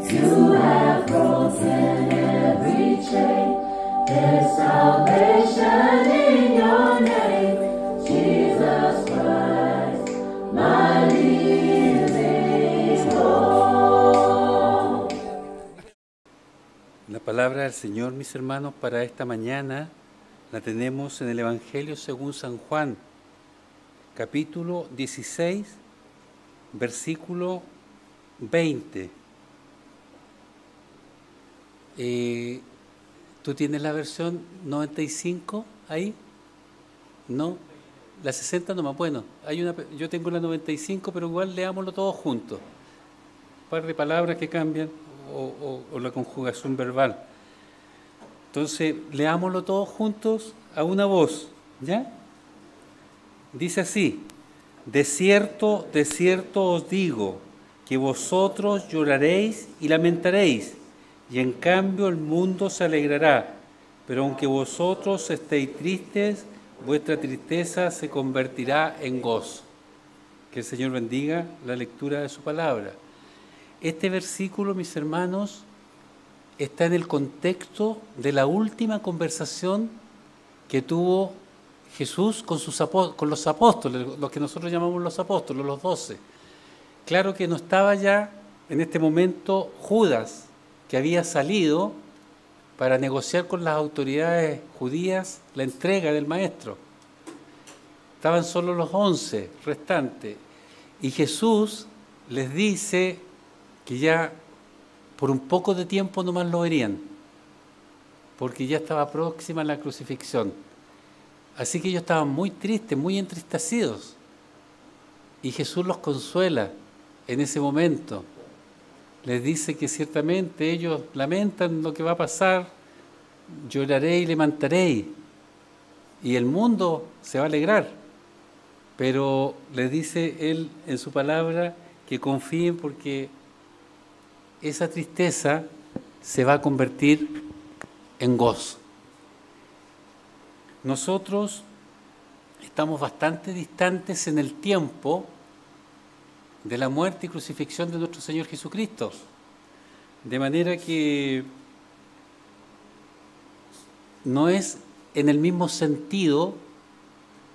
You have broken every chain. There's salvation in your name, Jesus Christ, my living hope. La palabra del Señor, mis hermanos, para esta mañana la tenemos en el Evangelio según San Juan, capítulo 16, versículo 20. ¿Tú tienes la versión 95 ahí? ¿No? La 60 nomás. Bueno, yo tengo la 95, pero igual leámoslo todos juntos. Un par de palabras que cambian o la conjugación verbal. Entonces, leámoslo todos juntos a una voz, ¿ya? Dice así: de cierto os digo, que vosotros lloraréis y lamentaréis, y en cambio el mundo se alegrará. Pero aunque vosotros estéis tristes, vuestra tristeza se convertirá en gozo. Que el Señor bendiga la lectura de su palabra. Este versículo, mis hermanos, está en el contexto de la última conversación que tuvo Jesús con los apóstoles, los que nosotros llamamos los apóstoles, los 12. Claro que no estaba ya en este momento Judas, que había salido para negociar con las autoridades judías la entrega del Maestro. Estaban solo los 11 restantes. Y Jesús les dice que ya por un poco de tiempo nomás lo verían, porque ya estaba próxima la crucifixión. Así que ellos estaban muy tristes, muy entristecidos. Y Jesús los consuela en ese momento. Les dice que ciertamente ellos lamentan lo que va a pasar, lloraréis y levantaréis, y el mundo se va a alegrar. Pero les dice Él en su palabra que confíen, porque esa tristeza se va a convertir en gozo. Nosotros estamos bastante distantes en el tiempo de la muerte y crucifixión de nuestro Señor Jesucristo, de manera que no es en el mismo sentido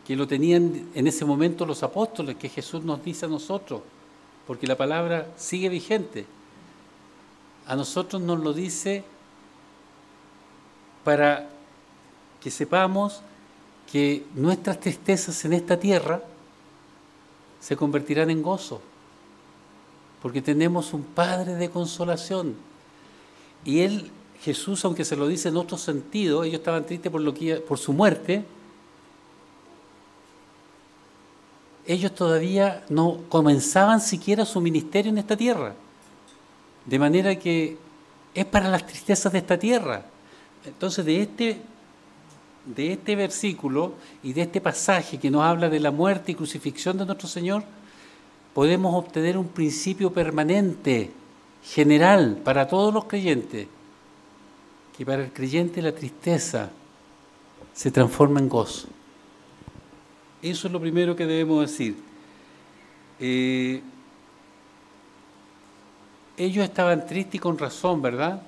que lo tenían en ese momento los apóstoles, que Jesús nos dice a nosotros, porque la palabra sigue vigente. A nosotros nos lo dice para que sepamos que nuestras tristezas en esta tierra se convertirán en gozo, porque tenemos un Padre de consolación. Y Jesús, aunque se lo dice en otro sentido, ellos estaban tristes por su muerte, ellos todavía no comenzaban siquiera su ministerio en esta tierra. De manera que es para las tristezas de esta tierra. Entonces, de este versículo y de este pasaje que nos habla de la muerte y crucifixión de nuestro Señor, podemos obtener un principio permanente, general, para todos los creyentes, que para el creyente la tristeza se transforma en gozo. Eso es lo primero que debemos decir. Ellos estaban tristes y con razón, ¿verdad?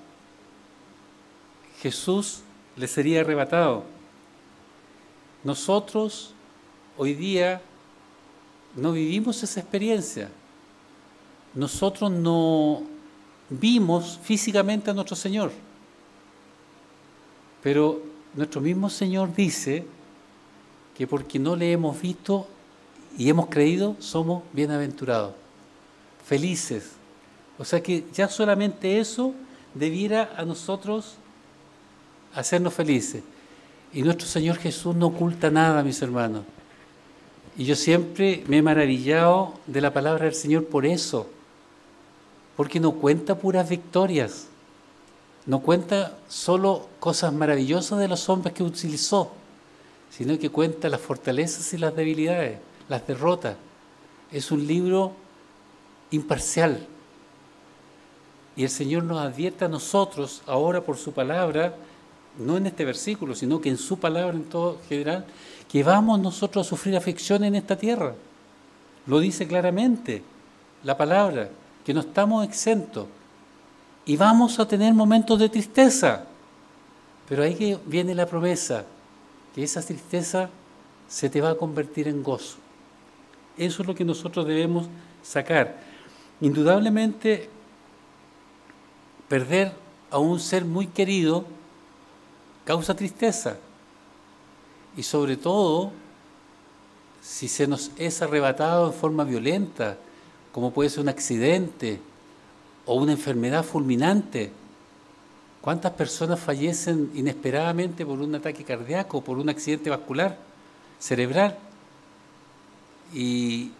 Jesús les sería arrebatado. Nosotros hoy día no vivimos esa experiencia. Nosotros no vimos físicamente a nuestro Señor. Pero nuestro mismo Señor dice que porque no le hemos visto y hemos creído, somos bienaventurados, felices. O sea que ya solamente eso debiera a nosotros hacernos felices. Y nuestro Señor Jesús no oculta nada, mis hermanos. Y yo siempre me he maravillado de la palabra del Señor por eso, porque no cuenta puras victorias, no cuenta solo cosas maravillosas de los hombres que utilizó, sino que cuenta las fortalezas y las debilidades, las derrotas. Es un libro imparcial. Y el Señor nos advierte a nosotros, ahora por su palabra, no en este versículo, sino que en su palabra en todo general, que vamos nosotros a sufrir aflicción en esta tierra. Lo dice claramente la palabra, que no estamos exentos. Y vamos a tener momentos de tristeza. Pero ahí que viene la promesa, que esa tristeza se te va a convertir en gozo. Eso es lo que nosotros debemos sacar. Indudablemente, perder a un ser muy querido causa tristeza. Y sobre todo, si se nos es arrebatado en forma violenta, como puede ser un accidente o una enfermedad fulminante. ¿Cuántas personas fallecen inesperadamente por un ataque cardíaco, por un accidente vascular, cerebral? Y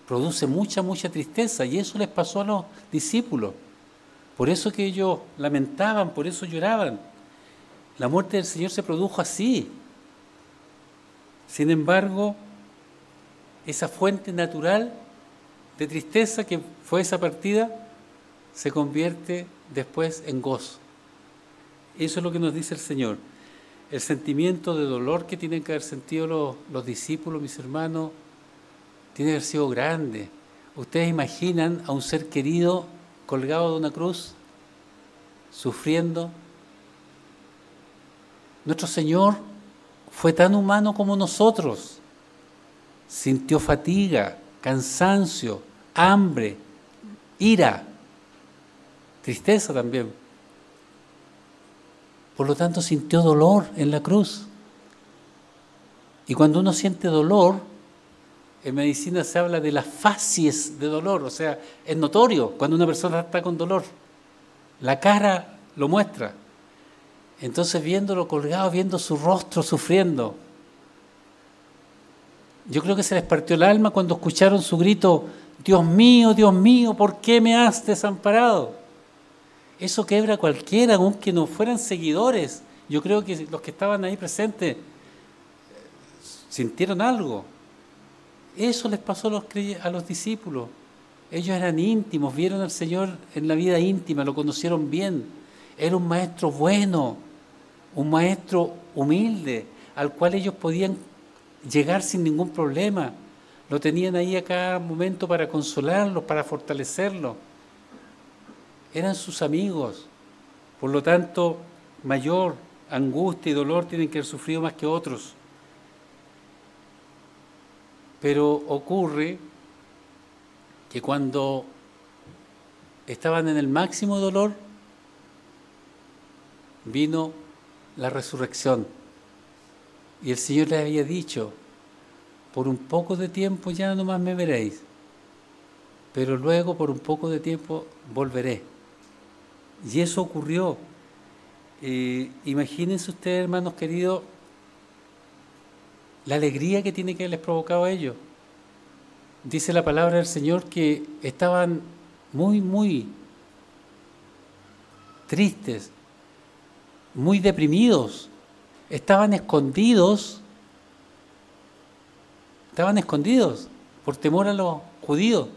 produce mucha tristeza, y eso les pasó a los discípulos. Por eso que ellos lamentaban, por eso lloraban. La muerte del Señor se produjo así. Sin embargo, esa fuente natural de tristeza que fue esa partida, se convierte después en gozo. Eso es lo que nos dice el Señor. El sentimiento de dolor que tienen que haber sentido los discípulos, mis hermanos, tiene que haber sido grande. ¿Ustedes imaginan a un ser querido colgado de una cruz, sufriendo? Nuestro Señor fue tan humano como nosotros. Sintió fatiga, cansancio, hambre, ira, tristeza también. Por lo tanto, sintió dolor en la cruz. Y cuando uno siente dolor, en medicina se habla de las facies de dolor, o sea, es notorio cuando una persona está con dolor. La cara lo muestra. Entonces, viéndolo colgado, viendo su rostro sufriendo, yo creo que se les partió el alma cuando escucharon su grito: Dios mío, ¿por qué me has desamparado? Eso quebra a cualquiera, aunque no fueran seguidores. Yo creo que los que estaban ahí presentes sintieron algo. Eso les pasó a los discípulos. Ellos eran íntimos, vieron al Señor en la vida íntima, lo conocieron bien. Era un maestro bueno, un maestro humilde, al cual ellos podían llegar sin ningún problema. Lo tenían ahí a cada momento para consolarlos, para fortalecerlos. Eran sus amigos. Por lo tanto, mayor angustia y dolor tienen que haber sufrido más que otros. Pero ocurre que cuando estaban en el máximo dolor, vino la resurrección. Y el Señor les había dicho: por un poco de tiempo ya no más me veréis, pero luego por un poco de tiempo volveré. Y eso ocurrió. Imagínense ustedes, hermanos queridos, la alegría que tiene que haberles provocado a ellos. Dice la palabra del Señor que estaban muy tristes, muy deprimidos, estaban escondidos por temor a los judíos.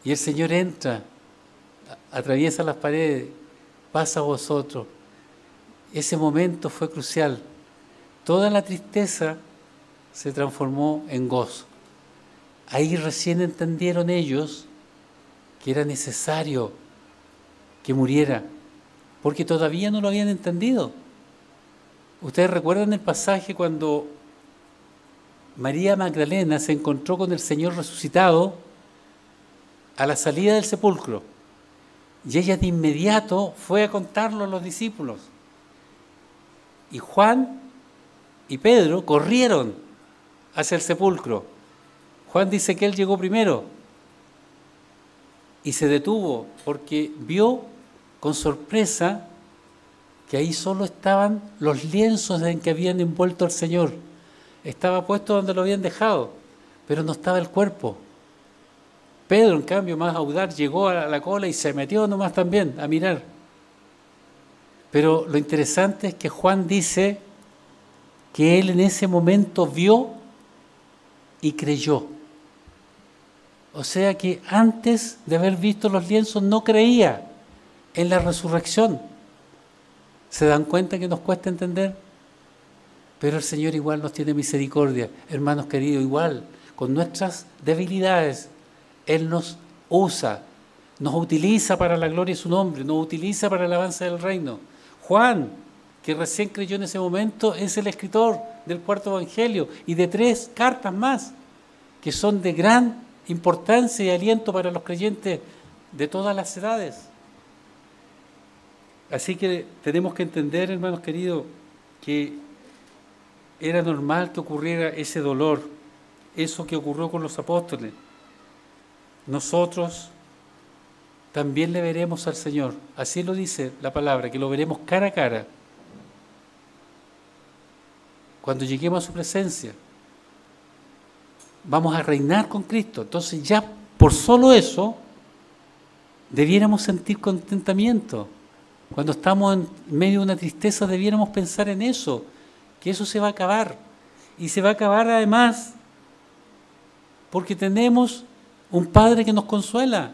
Y el Señor entra, atraviesa las paredes, pasa a vosotros. Ese momento fue crucial. Toda la tristeza se transformó en gozo. Ahí recién entendieron ellos que era necesario que muriera, porque todavía no lo habían entendido. Ustedes recuerdan el pasaje cuando María Magdalena se encontró con el Señor resucitado a la salida del sepulcro, y ella de inmediato fue a contarlo a los discípulos. Y Juan y Pedro corrieron hacia el sepulcro. Juan dice que él llegó primero y se detuvo porque vio con sorpresa que ahí solo estaban los lienzos en que habían envuelto al Señor. Estaba puesto donde lo habían dejado, pero no estaba el cuerpo. Pedro, en cambio, más audaz, llegó a la cola y se metió nomás también a mirar. Pero lo interesante es que Juan dice que él en ese momento vio y creyó. O sea que antes de haber visto los lienzos no creía en la resurrección. ¿Se dan cuenta que nos cuesta entender? Pero el Señor igual nos tiene misericordia, hermanos queridos, igual, con nuestras debilidades, Él nos usa. nos utiliza para la gloria de su nombre, nos utiliza para el avance del reino. Juan, que recién creyó en ese momento, es el escritor del cuarto evangelio y de 3 cartas más, que son de gran importancia y aliento para los creyentes de todas las edades. Así que tenemos que entender, hermanos queridos, que era normal que ocurriera ese dolor, eso que ocurrió con los apóstoles. Nosotros también le veremos al Señor, así lo dice la palabra, que lo veremos cara a cara, cuando lleguemos a su presencia. Vamos a reinar con Cristo. Entonces ya por solo eso debiéramos sentir contentamiento. Cuando estamos en medio de una tristeza debiéramos pensar en eso, que eso se va a acabar. Y se va a acabar además porque tenemos un Padre que nos consuela.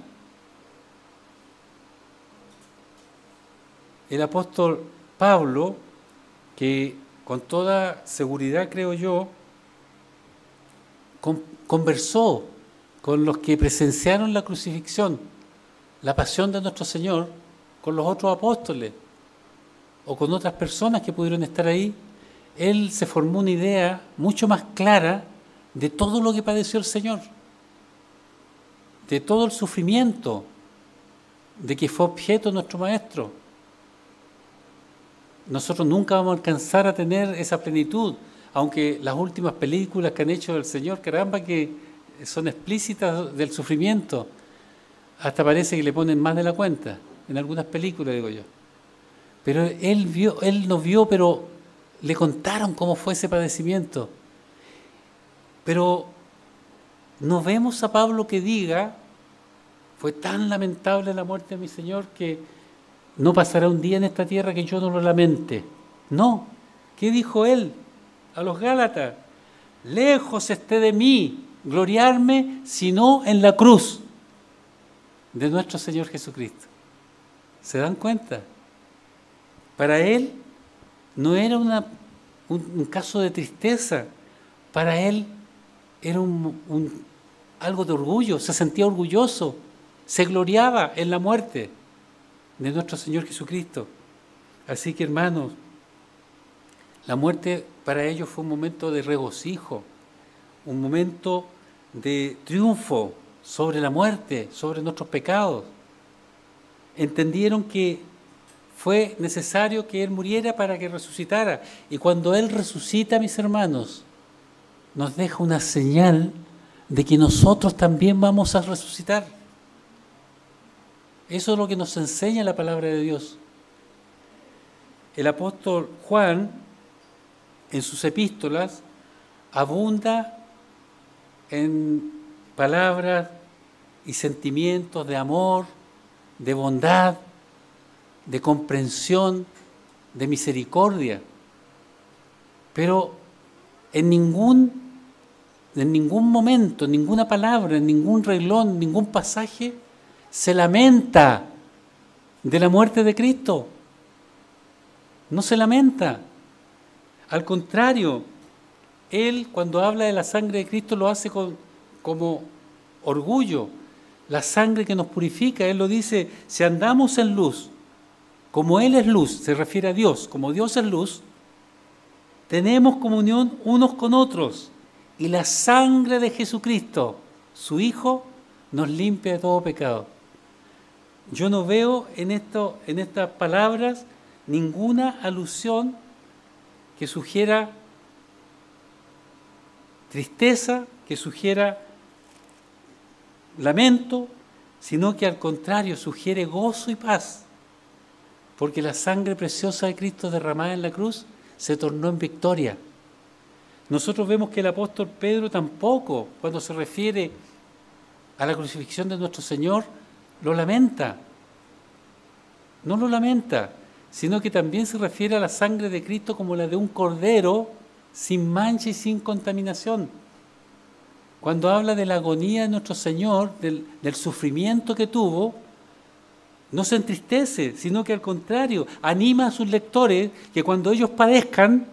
El apóstol Pablo, que con toda seguridad creo yo, conversó con los que presenciaron la crucifixión, la pasión de nuestro Señor, con los otros apóstoles o con otras personas que pudieron estar ahí. Él se formó una idea mucho más clara de todo lo que padeció el Señor, de todo el sufrimiento de que fue objeto nuestro Maestro. Nosotros nunca vamos a alcanzar a tener esa plenitud, aunque las últimas películas que han hecho del Señor, caramba, que son explícitas del sufrimiento, hasta parece que le ponen más de la cuenta, en algunas películas, digo yo. Pero él no vio, pero le contaron cómo fue ese padecimiento. Pero no vemos a Pablo que diga, fue tan lamentable la muerte de mi Señor que no pasará un día en esta tierra que yo no lo lamente. No. ¿Qué dijo él a los Gálatas? Lejos esté de mí gloriarme, sino en la cruz de nuestro Señor Jesucristo. ¿Se dan cuenta? Para él no era un caso de tristeza, para él era algo de orgullo, se sentía orgulloso, se gloriaba en la muerte de nuestro Señor Jesucristo. Así que, hermanos, la muerte para ellos fue un momento de regocijo, un momento de triunfo sobre la muerte, sobre nuestros pecados. Entendieron que fue necesario que Él muriera para que resucitara. Y cuando Él resucita, mis hermanos, nos deja una señal de que nosotros también vamos a resucitar. Eso es lo que nos enseña la palabra de Dios. El apóstol Juan, en sus epístolas, abunda en palabras y sentimientos de amor, de bondad, de comprensión, de misericordia. Pero en ningún momento, en ninguna palabra, en ningún renglón, en ningún pasaje, se lamenta de la muerte de Cristo. No se lamenta. Al contrario, él cuando habla de la sangre de Cristo lo hace como orgullo. La sangre que nos purifica, él lo dice, si andamos en luz, como Él es luz, se refiere a Dios, como Dios es luz, tenemos comunión unos con otros. Y la sangre de Jesucristo, su Hijo, nos limpia de todo pecado. Yo no veo en estas palabras ninguna alusión que sugiera tristeza, que sugiera lamento, sino que al contrario sugiere gozo y paz, porque la sangre preciosa de Cristo derramada en la cruz se tornó en victoria. Nosotros vemos que el apóstol Pedro tampoco, cuando se refiere a la crucifixión de nuestro Señor, lo lamenta. No lo lamenta, sino que también se refiere a la sangre de Cristo como la de un cordero sin mancha y sin contaminación. Cuando habla de la agonía de nuestro Señor, del sufrimiento que tuvo, no se entristece, sino que al contrario, anima a sus lectores que cuando ellos padezcan,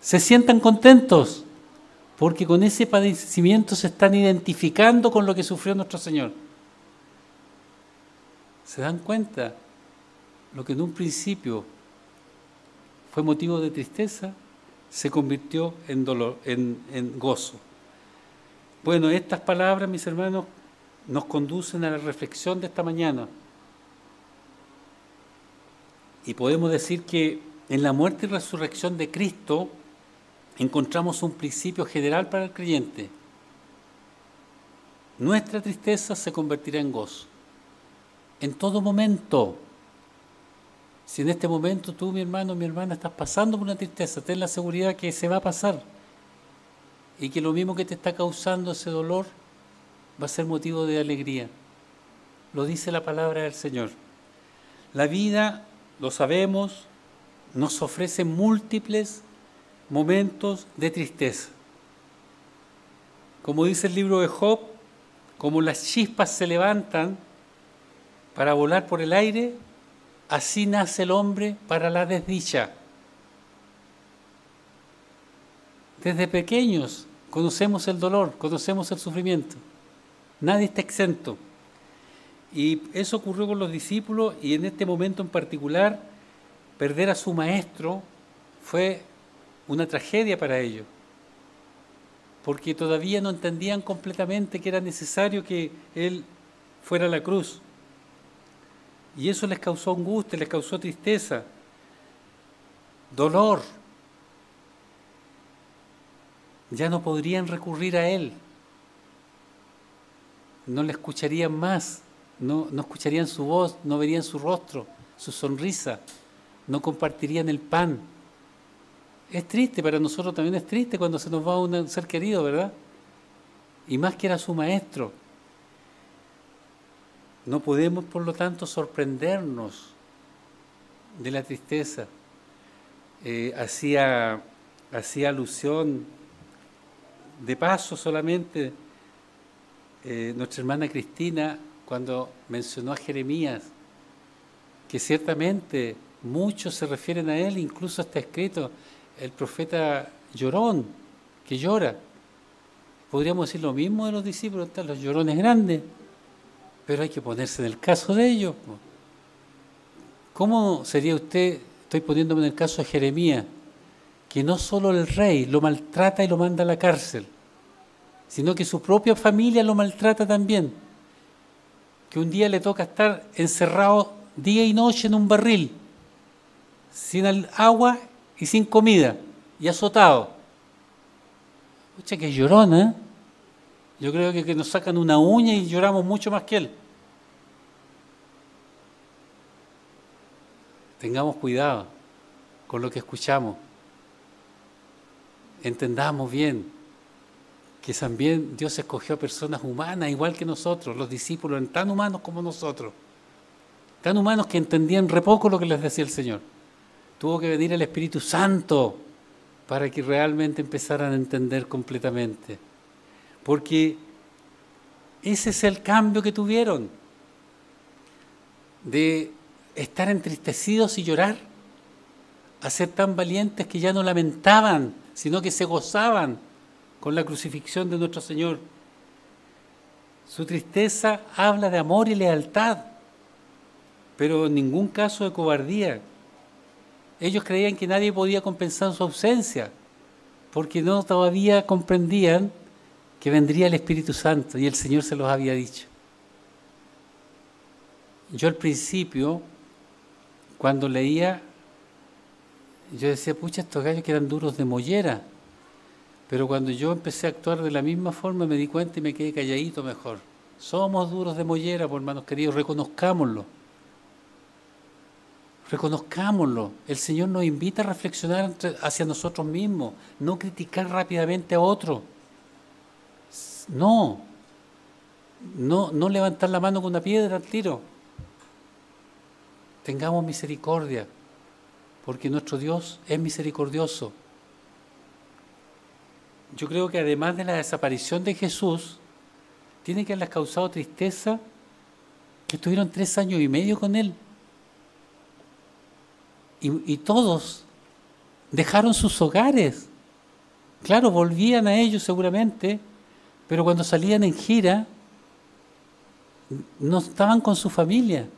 se sientan contentos, porque con ese padecimiento se están identificando con lo que sufrió nuestro Señor. ¿Se dan cuenta? Lo que en un principio fue motivo de tristeza, se convirtió en dolor, en gozo. Bueno, estas palabras, mis hermanos, nos conducen a la reflexión de esta mañana. Y podemos decir que en la muerte y resurrección de Cristo encontramos un principio general para el creyente. Nuestra tristeza se convertirá en gozo. En todo momento. Si en este momento tú, mi hermano, mi hermana, estás pasando por una tristeza, ten la seguridad que se va a pasar y que lo mismo que te está causando ese dolor va a ser motivo de alegría. Lo dice la palabra del Señor. La vida, lo sabemos, nos ofrece múltiples momentos de tristeza. Como dice el libro de Job, como las chispas se levantan para volar por el aire, así nace el hombre para la desdicha. Desde pequeños conocemos el dolor, conocemos el sufrimiento. Nadie está exento. Y eso ocurrió con los discípulos, y en este momento en particular, perder a su maestro fue una tragedia para ellos, porque todavía no entendían completamente que era necesario que él fuera a la cruz. Y eso les causó angustia, les causó tristeza, dolor. Ya no podrían recurrir a él. No le escucharían más, no escucharían su voz, no verían su rostro, su sonrisa, no compartirían el pan. Es triste, para nosotros también es triste cuando se nos va un ser querido, ¿verdad? Y más que era su maestro. No podemos, por lo tanto, sorprendernos de la tristeza. Hacía alusión, de paso solamente, nuestra hermana Cristina, cuando mencionó a Jeremías, que ciertamente muchos se refieren a él, incluso está escrito, el profeta llorón, que llora. Podríamos decir lo mismo de los discípulos, los llorones grandes. Pero hay que ponerse en el caso de ellos. ¿Cómo sería usted, estoy poniéndome en el caso de Jeremías, que no solo el rey lo maltrata y lo manda a la cárcel, sino que su propia familia lo maltrata también? Que un día le toca estar encerrado día y noche en un barril, sin agua y sin comida, y azotado. Pucha, que llorona, ¿eh? Yo creo que nos sacan una uña y lloramos mucho más que él. Tengamos cuidado con lo que escuchamos. Entendamos bien que también Dios escogió a personas humanas igual que nosotros. Los discípulos eran tan humanos como nosotros. Tan humanos que entendían re poco lo que les decía el Señor. Tuvo que venir el Espíritu Santo para que realmente empezaran a entender completamente. Porque ese es el cambio que tuvieron, de estar entristecidos y llorar, a ser tan valientes que ya no lamentaban, sino que se gozaban con la crucifixión de nuestro Señor. Su tristeza habla de amor y lealtad, pero en ningún caso de cobardía. Ellos creían que nadie podía compensar su ausencia, porque no todavía comprendían que vendría el Espíritu Santo, y el Señor se los había dicho. Yo al principio, cuando leía, yo decía, pucha, estos gallos que eran duros de mollera, pero cuando yo empecé a actuar de la misma forma me di cuenta y me quedé calladito mejor. Somos duros de mollera, pues, hermanos queridos, reconozcámoslo. Reconozcámoslo. El Señor nos invita a reflexionar hacia nosotros mismos, no criticar rápidamente a otro. No levantar la mano con una piedra al tiro. Tengamos misericordia, porque nuestro Dios es misericordioso. Yo creo que además de la desaparición de Jesús, tiene que haberles causado tristeza que estuvieron 3 años y medio con Él. Y todos dejaron sus hogares. Claro, volvían a ellos seguramente, pero cuando salían en gira, no estaban con su familia.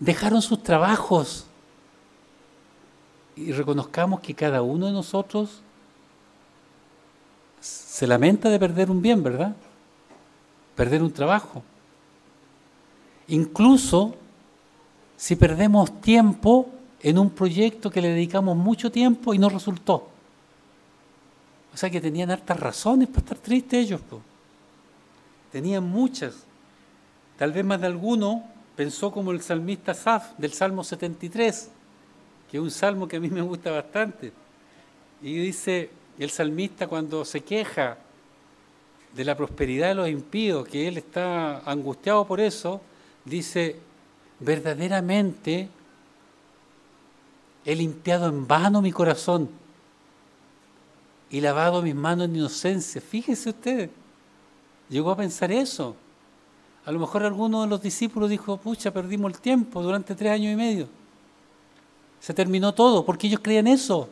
dejaron sus trabajos. Y reconozcamos que cada uno de nosotros se lamenta de perder un bien, ¿verdad? Perder un trabajo. Incluso si perdemos tiempo en un proyecto que le dedicamos mucho tiempo y no resultó. O sea que tenían hartas razones para estar tristes ellos, po. Tenían muchas. Tal vez más de alguno pensó como el salmista Asaf del Salmo 73, que es un salmo que a mí me gusta bastante. Y dice el salmista cuando se queja de la prosperidad de los impíos, que él está angustiado por eso, dice, verdaderamente he limpiado en vano mi corazón y lavado mis manos en inocencia. Fíjese usted, llegó a pensar eso. A lo mejor alguno de los discípulos dijo, pucha, perdimos el tiempo durante 3 años y medio. Se terminó todo, porque ellos creían eso.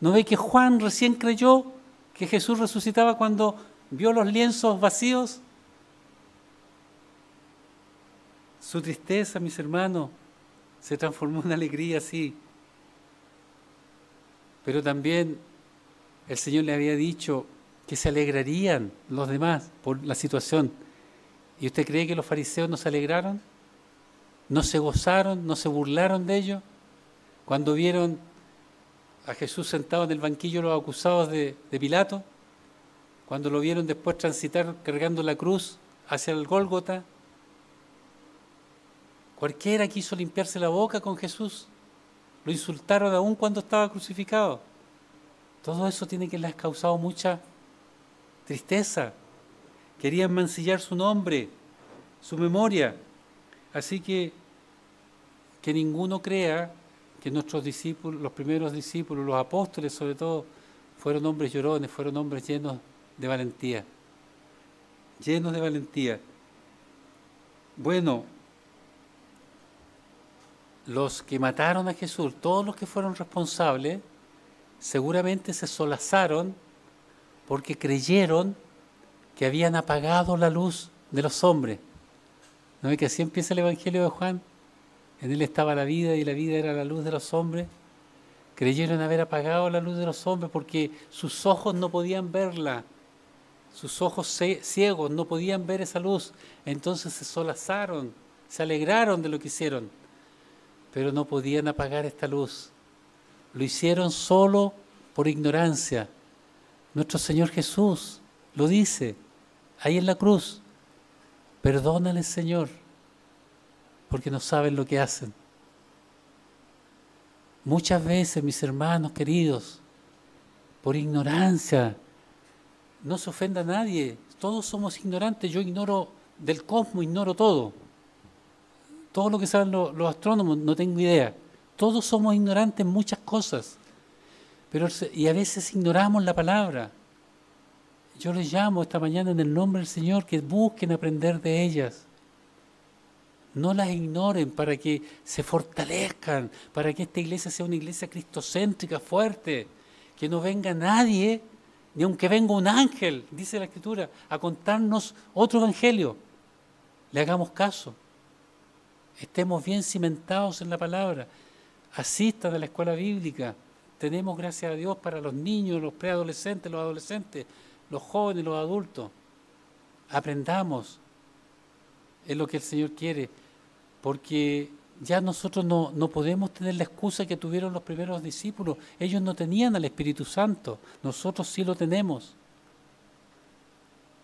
¿No ve que Juan recién creyó que Jesús resucitaba cuando vio los lienzos vacíos? Su tristeza, mis hermanos, se transformó en alegría, sí. Pero también el Señor le había dicho que se alegrarían los demás por la situación. ¿Y usted cree que los fariseos no se alegraron? ¿No se gozaron? ¿No se burlaron de ellos? Cuando vieron a Jesús sentado en el banquillo de los acusados de Pilato, cuando lo vieron después transitar cargando la cruz hacia el Gólgota, cualquiera quiso limpiarse la boca con Jesús. Lo insultaron aún cuando estaba crucificado. Todo eso tiene que les ha causado mucha tristeza. Querían mancillar su nombre, su memoria. Así que ninguno crea que nuestros discípulos, los primeros discípulos, los apóstoles sobre todo, fueron hombres llorones, fueron hombres llenos de valentía. Llenos de valentía. Bueno, los que mataron a Jesús, todos los que fueron responsables, seguramente se solazaron porque creyeron que habían apagado la luz de los hombres. ¿No ve que así empieza el Evangelio de Juan? En él estaba la vida y la vida era la luz de los hombres. Creyeron haber apagado la luz de los hombres porque sus ojos no podían verla. Sus ojos ciegos no podían ver esa luz. Entonces se solazaron, se alegraron de lo que hicieron. Pero no podían apagar esta luz. Lo hicieron solo por ignorancia. Nuestro Señor Jesús lo dice ahí en la cruz. Perdónales, Señor, porque no saben lo que hacen. Muchas veces, mis hermanos queridos, por ignorancia, no se ofenda a nadie, todos somos ignorantes, yo ignoro del cosmos, ignoro todo. Todo lo que saben los astrónomos, no tengo idea. Todos somos ignorantes en muchas cosas, y a veces ignoramos la palabra. Yo les llamo esta mañana en el nombre del Señor que busquen aprender de ellas. No las ignoren para que se fortalezcan, para que esta iglesia sea una iglesia cristocéntrica, fuerte, que no venga nadie, ni aunque venga un ángel, dice la Escritura, a contarnos otro evangelio. Le hagamos caso. Estemos bien cimentados en la palabra. Asistan a la escuela bíblica. Tenemos, gracias a Dios, para los niños, los preadolescentes, los adolescentes, los jóvenes, los adultos. Aprendamos. Es lo que el Señor quiere. Porque ya nosotros no podemos tener la excusa que tuvieron los primeros discípulos. Ellos no tenían al Espíritu Santo. Nosotros sí lo tenemos.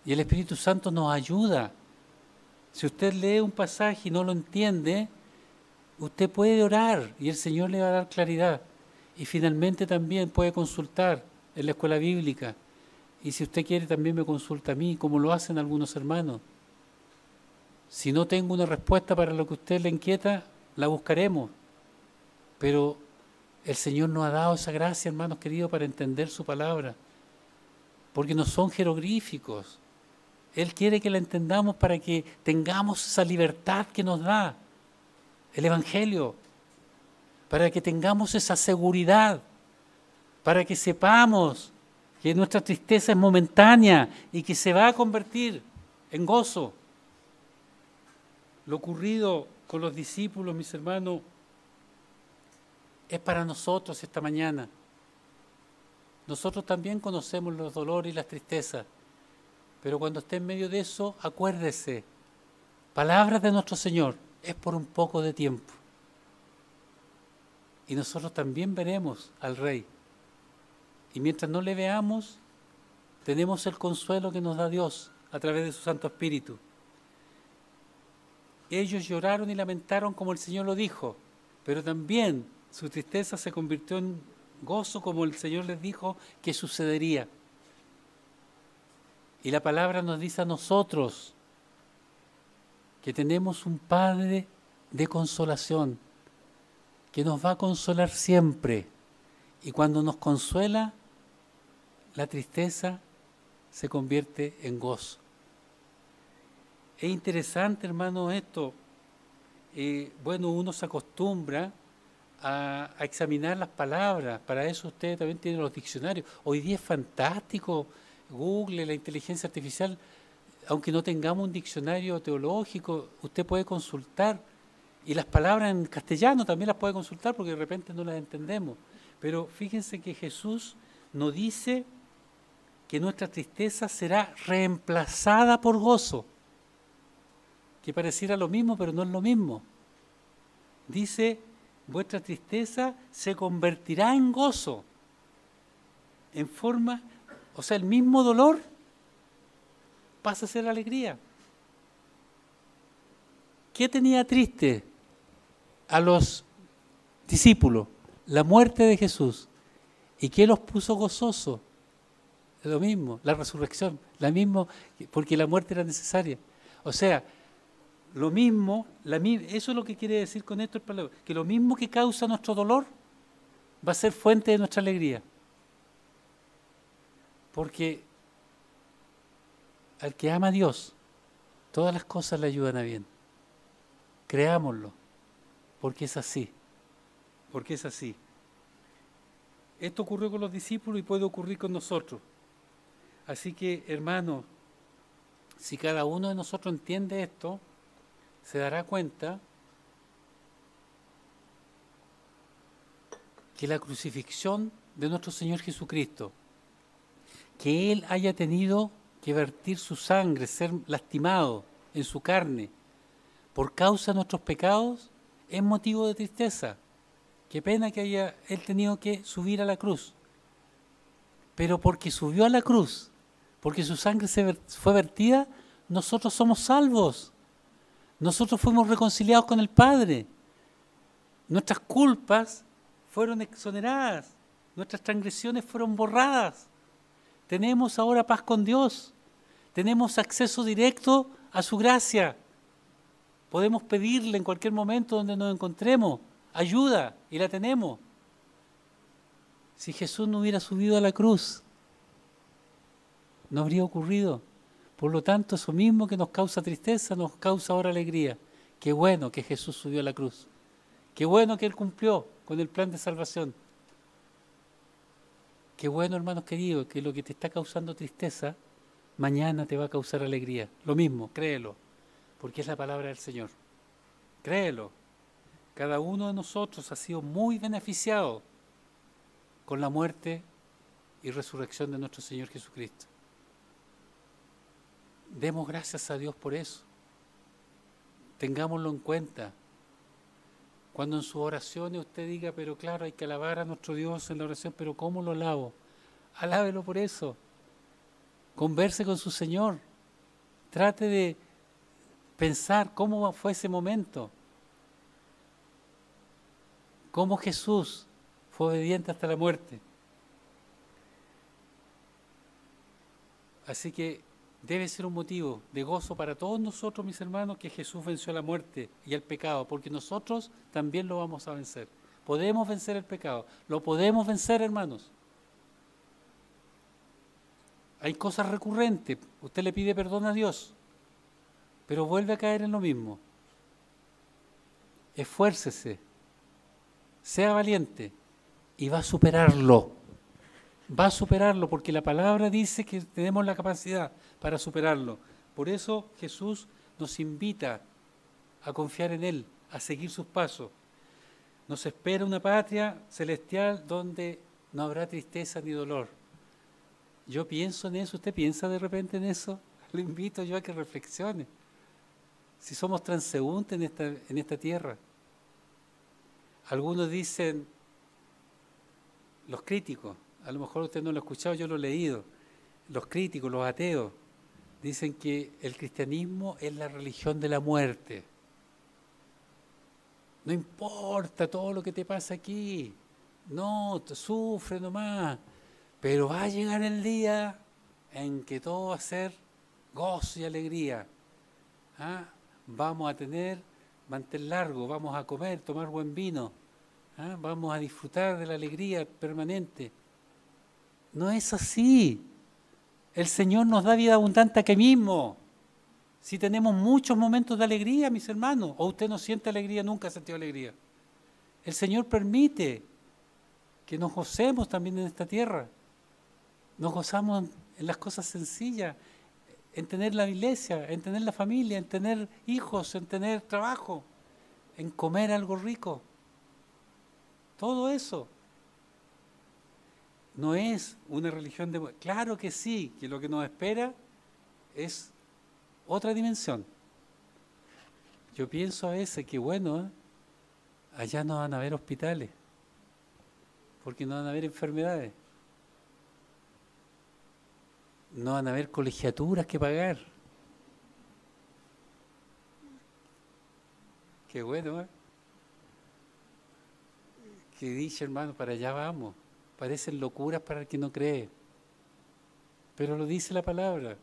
Y el Espíritu Santo nos ayuda. Si usted lee un pasaje y no lo entiende, usted puede orar y el Señor le va a dar claridad. Y finalmente también puede consultar en la escuela bíblica. Y si usted quiere también me consulta a mí, como lo hacen algunos hermanos. Si no tengo una respuesta para lo que a usted le inquieta, la buscaremos. Pero el Señor nos ha dado esa gracia, hermanos queridos, para entender su palabra. Porque no son jeroglíficos. Él quiere que la entendamos para que tengamos esa libertad que nos da el Evangelio. Para que tengamos esa seguridad. Para que sepamos que nuestra tristeza es momentánea y que se va a convertir en gozo. Lo ocurrido con los discípulos, mis hermanos, es para nosotros esta mañana. Nosotros también conocemos los dolores y las tristezas, pero cuando esté en medio de eso, acuérdese, palabras de nuestro Señor, es por un poco de tiempo. Y nosotros también veremos al Rey. Y mientras no le veamos, tenemos el consuelo que nos da Dios a través de su Santo Espíritu. Ellos lloraron y lamentaron como el Señor lo dijo, pero también su tristeza se convirtió en gozo como el Señor les dijo que sucedería. Y la palabra nos dice a nosotros que tenemos un Padre de consolación, que nos va a consolar siempre. Y cuando nos consuela, la tristeza se convierte en gozo. Es interesante, hermano, esto. Bueno, uno se acostumbra a examinar las palabras. Para eso ustedes también tienen los diccionarios. Hoy día es fantástico. Google, la inteligencia artificial, aunque no tengamos un diccionario teológico, usted puede consultar. Y las palabras en castellano también las puede consultar porque de repente no las entendemos. Pero fíjense que Jesús nos dice que nuestra tristeza será reemplazada por gozo. Que pareciera lo mismo, pero no es lo mismo. Dice, vuestra tristeza se convertirá en gozo. En forma, o sea, el mismo dolor pasa a ser alegría. ¿Qué tenía triste a los discípulos? La muerte de Jesús. ¿Y qué los puso gozosos? Lo mismo, la resurrección, porque la muerte era necesaria. O sea, lo mismo, eso es lo que quiere decir con esto el palabra, que lo mismo que causa nuestro dolor va a ser fuente de nuestra alegría. Porque al que ama a Dios, todas las cosas le ayudan a bien. Creámoslo, porque es así. Porque es así. Esto ocurrió con los discípulos y puede ocurrir con nosotros. Así que, hermanos, si cada uno de nosotros entiende esto, se dará cuenta que la crucifixión de nuestro Señor Jesucristo, que Él haya tenido que vertir su sangre, ser lastimado en su carne por causa de nuestros pecados, es motivo de tristeza. Qué pena que haya Él tenido que subir a la cruz. Pero porque subió a la cruz, porque su sangre fue vertida, nosotros somos salvos. Nosotros fuimos reconciliados con el Padre. Nuestras culpas fueron exoneradas. Nuestras transgresiones fueron borradas. Tenemos ahora paz con Dios. Tenemos acceso directo a su gracia. Podemos pedirle en cualquier momento donde nos encontremos ayuda y la tenemos. Si Jesús no hubiera subido a la cruz, no habría ocurrido. Por lo tanto, eso mismo que nos causa tristeza, nos causa ahora alegría. Qué bueno que Jesús subió a la cruz. Qué bueno que Él cumplió con el plan de salvación. Qué bueno, hermanos queridos, que lo que te está causando tristeza, mañana te va a causar alegría. Lo mismo, créelo, porque es la palabra del Señor. Créelo. Cada uno de nosotros ha sido muy beneficiado con la muerte y resurrección de nuestro Señor Jesucristo. Demos gracias a Dios por eso. Tengámoslo en cuenta. Cuando en sus oraciones usted diga, pero claro, hay que alabar a nuestro Dios en la oración, pero ¿cómo lo alabo? Alábelo por eso. Converse con su Señor. Trate de pensar cómo fue ese momento. Cómo Jesús fue obediente hasta la muerte. Así que debe ser un motivo de gozo para todos nosotros, mis hermanos, que Jesús venció la muerte y el pecado, porque nosotros también lo vamos a vencer. Podemos vencer el pecado, lo podemos vencer, hermanos. Hay cosas recurrentes, usted le pide perdón a Dios, pero vuelve a caer en lo mismo. Esfuércese, sea valiente y va a superarlo. Va a superarlo porque la palabra dice que tenemos la capacidad para superarlo. Por eso Jesús nos invita a confiar en Él, a seguir sus pasos. Nos espera una patria celestial donde no habrá tristeza ni dolor. Yo pienso en eso, ¿usted piensa de repente en eso? Le invito yo a que reflexione. Si somos transeúntes en esta tierra. Algunos dicen, los críticos, a lo mejor usted no lo ha escuchado, yo lo he leído, los críticos, los ateos, dicen que el cristianismo es la religión de la muerte. No importa todo lo que te pasa aquí, no, te sufre nomás, pero va a llegar el día en que todo va a ser gozo y alegría. ¿Ah? Vamos a tener mantel largo, vamos a comer, tomar buen vino, ¿ah? Vamos a disfrutar de la alegría permanente. No es así. El Señor nos da vida abundante aquí mismo. Si tenemos muchos momentos de alegría, mis hermanos, o usted no siente alegría, nunca ha sentido alegría. El Señor permite que nos gocemos también en esta tierra. Nos gozamos en las cosas sencillas, en tener la iglesia, en tener la familia, en tener hijos, en tener trabajo, en comer algo rico. Todo eso no es una religión de... Claro que sí, que lo que nos espera es otra dimensión. Yo pienso a veces que bueno, allá no van a haber hospitales, porque no van a haber enfermedades, no van a haber colegiaturas que pagar. Qué bueno, ¿eh? Que dice, hermano, para allá vamos. Parecen locuras para el que no cree, pero lo dice la palabra,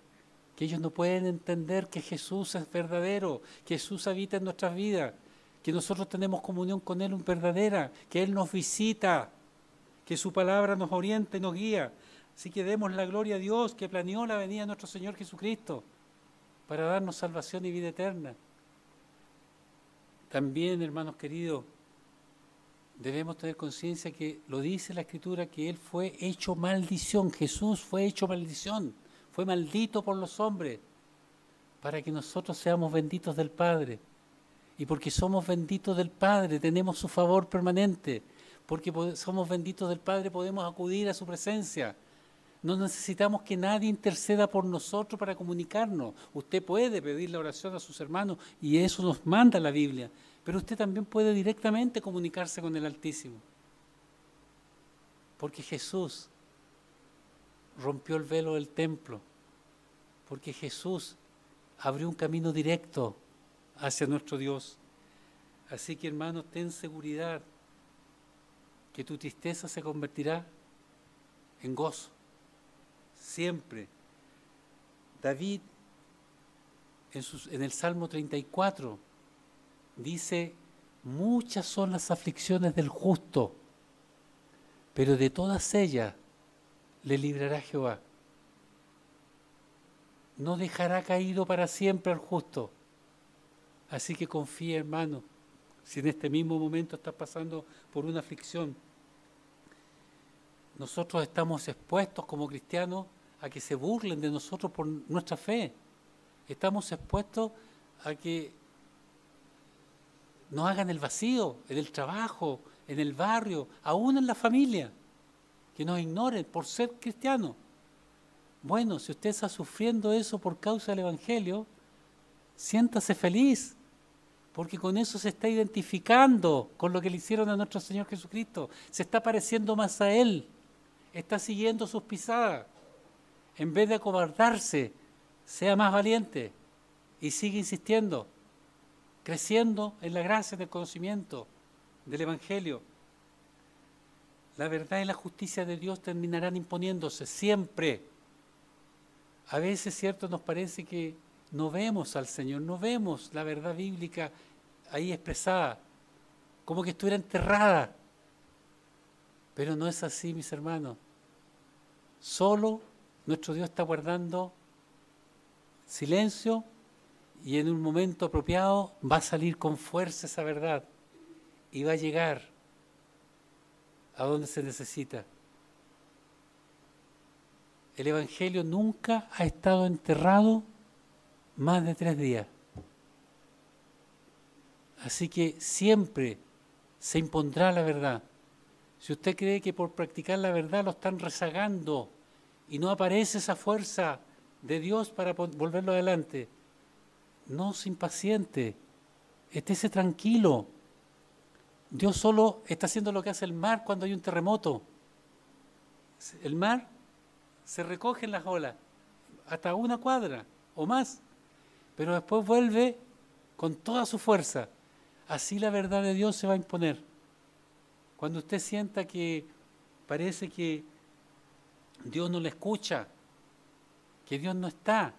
que ellos no pueden entender que Jesús es verdadero, que Jesús habita en nuestras vidas, que nosotros tenemos comunión con Él verdadera, que Él nos visita, que su palabra nos orienta y nos guía. Así que demos la gloria a Dios que planeó la venida de nuestro Señor Jesucristo para darnos salvación y vida eterna. También, hermanos queridos, debemos tener conciencia que lo dice la Escritura, que Él fue hecho maldición. Jesús fue hecho maldición, fue maldito por los hombres, para que nosotros seamos benditos del Padre. Y porque somos benditos del Padre, tenemos su favor permanente. Porque somos benditos del Padre, podemos acudir a su presencia. No necesitamos que nadie interceda por nosotros para comunicarnos. Usted puede pedir la oración a sus hermanos y eso nos manda la Biblia. Pero usted también puede directamente comunicarse con el Altísimo. Porque Jesús rompió el velo del templo. Porque Jesús abrió un camino directo hacia nuestro Dios. Así que, hermanos, ten seguridad que tu tristeza se convertirá en gozo. Siempre. David, en el Salmo 34, dice, muchas son las aflicciones del justo, pero de todas ellas le librará Jehová. No dejará caído para siempre al justo. Así que confía, hermano, si en este mismo momento estás pasando por una aflicción. Nosotros estamos expuestos como cristianos a que se burlen de nosotros por nuestra fe. Estamos expuestos a que nos hagan el vacío en el trabajo, en el barrio, aún en la familia, que nos ignoren por ser cristianos. Bueno, si usted está sufriendo eso por causa del Evangelio, siéntase feliz, porque con eso se está identificando con lo que le hicieron a nuestro Señor Jesucristo. Se está pareciendo más a Él, está siguiendo sus pisadas. En vez de acobardarse, sea más valiente y sigue insistiendo, creciendo en la gracia, en el conocimiento del Evangelio. La verdad y la justicia de Dios terminarán imponiéndose siempre. A veces, cierto, nos parece que no vemos al Señor, no vemos la verdad bíblica ahí expresada, como que estuviera enterrada. Pero no es así, mis hermanos. Solo nuestro Dios está guardando silencio y en un momento apropiado va a salir con fuerza esa verdad y va a llegar a donde se necesita. El Evangelio nunca ha estado enterrado más de 3 días. Así que siempre se impondrá la verdad. Si usted cree que por practicar la verdad lo están rezagando y no aparece esa fuerza de Dios para volverlo adelante, no se impaciente, estése tranquilo. Dios solo está haciendo lo que hace el mar cuando hay un terremoto. El mar se recoge en las olas, hasta 1 cuadra o más, pero después vuelve con toda su fuerza. Así la verdad de Dios se va a imponer. Cuando usted sienta que parece que Dios no le escucha, que Dios no está,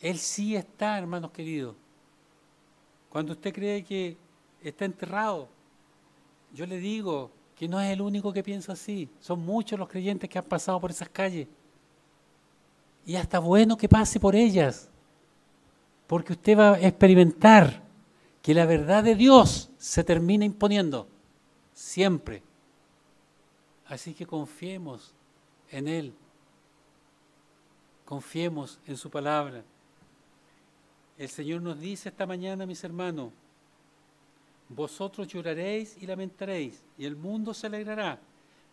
Él sí está, hermanos queridos. Cuando usted cree que está enterrado, yo le digo que no es el único que piensa así. Son muchos los creyentes que han pasado por esas calles. Y hasta bueno que pase por ellas, porque usted va a experimentar que la verdad de Dios se termina imponiendo, siempre. Así que confiemos en Él, confiemos en su palabra. El Señor nos dice esta mañana, mis hermanos, vosotros lloraréis y lamentaréis, y el mundo se alegrará,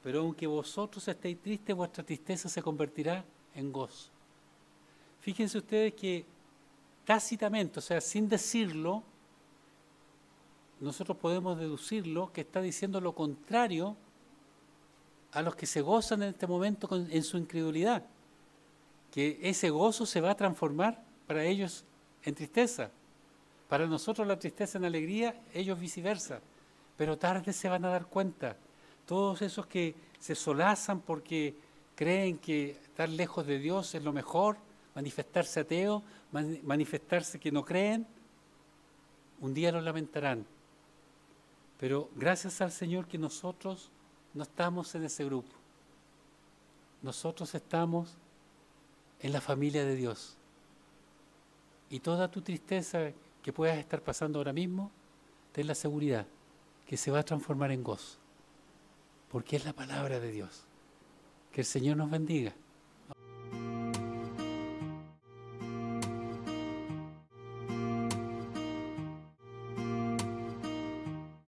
pero aunque vosotros estéis tristes, vuestra tristeza se convertirá en gozo. Fíjense ustedes que tácitamente, o sea, sin decirlo, nosotros podemos deducirlo que está diciendo lo contrario a los que se gozan en este momento en su incredulidad, que ese gozo se va a transformar para ellos en tristeza, para nosotros la tristeza en alegría, ellos viceversa, pero tarde se van a dar cuenta. Todos esos que se solazan porque creen que estar lejos de Dios es lo mejor, manifestarse ateos, manifestarse que no creen, un día lo lamentarán. Pero gracias al Señor que nosotros no estamos en ese grupo. Nosotros estamos en la familia de Dios. Y toda tu tristeza que puedas estar pasando ahora mismo, ten la seguridad que se va a transformar en gozo. Porque es la palabra de Dios. Que el Señor nos bendiga.